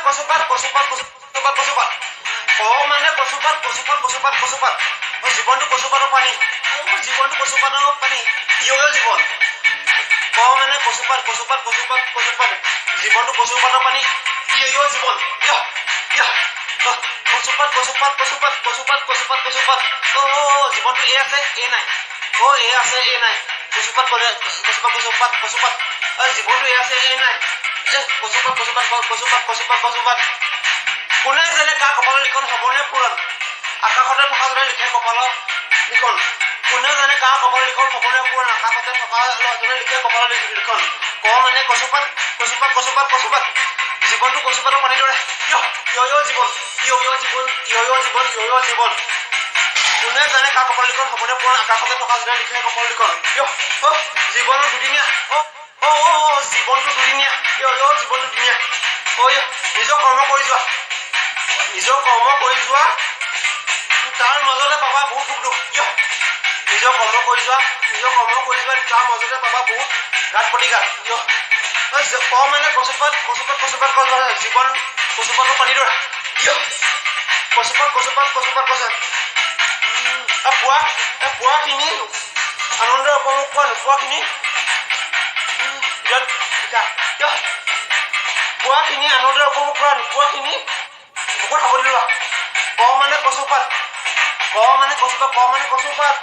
কচুপাত কচুপাত কচুপাত কচুপাত ক মানে কচুপাত কচুপাত কচুপাত কচুপাত জীৱনটো কচুপাতৰ পানী জীৱনটো কচুপাতৰ পানী ইয়ো জীৱন ক মানে কচুপাত কচুপাত কচুপাত কচুপাত জীৱনটো কচুপাতৰ পানী ইয়ো জীৱন কচুপাত কচুপাত কচুপাত কচুপাত কচুপাত কচুপাত জীৱনটো এ আছে এ নাই এ আছে এ নাই কচুপাত কৰে কচুপাত কচুপাত কচুপাত জীৱনটো এ আছে এ নাই কচুপাত কচুপাত কচুপাত কচুপাত কচুপাত কোনে জানে কাৰ কপালৰ লিখন হ'বনে পূৰণ আকাশতে থকা জনে লিখে কপালৰ লিখন কোনে জানে কাৰ কপালৰ লিখন হ'বনে পূৰণ আকাশতে থকা জনে লিখে কপালৰ লিখন ক মানে কচুপাত কচুপাত কচুপাত কচুপাত জীৱনটো কচুপাতৰ পানীৰ দৰে ইয়ো জীৱন ইয়ো জীৱন ইয়ো জীৱন ইয়ো জীৱন কোনে জানে কাৰ কপালৰ লিখন হ'বনে পূৰণ আকাশতে থকা জনে লিখে কপালৰ লিখন জীৱনৰ দুদিনীয়া জীৱনটো দুদিনীয়া জীৱনটো দুদিনীয়া নিজৰ কৰ্ম কৰি যোৱা নিজৰ কৰ্ম কৰি যোৱা তাৰ মাজতে পাবা বহুত সুখ দুখ নিজৰ কৰ্ম কৰি যোৱা তাৰ মাজতে পাবা বহুত ঘাট প্ৰতিঘাত ক মানে কচুপাত কচুপাত কচুপাত কচুপাত জীৱন কচুপাতৰ পানীৰ দৰে কচুপাত কচুপাত কচুপাত কচুপাত পুৱাখিনি আনন্দ উপভোগ কৰা নোপোৱাখিনি পুৱাখিনি আনন্দ উপভোগ কৰা নোপোৱাখিনি বুকুত সাৱটি লোৱা ক মানে কচুপাত ক মানে কচুপাত ক মানে কচুপাত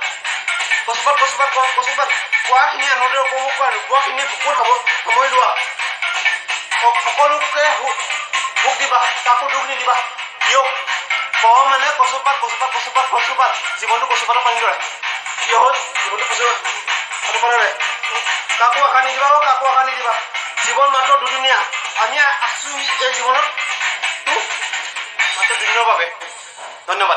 কচুপাত কচুপাত কচুপাত পুৱাখিনি আনন্দ উপভোগ কৰা নোপোৱাখিনি বুকুত সামৰি লোৱা সকলোকে সুখ দিবা কাকো দুখ নিদিবা ক মানে কচুপাত কচুপাত কচুপাত কচুপাত জীৱনটো কচুপাতৰ পানী দৰে জীৱনটো কচুপাতৰ পানী কাকো আশা নিদিবা কাকো আশা নিদিবা জীৱন মাত্ৰ দুদিনীয়া আমি আছো এই জীৱনত মাত্ৰ দুদিনৰ বাবে ধন্যবাদ।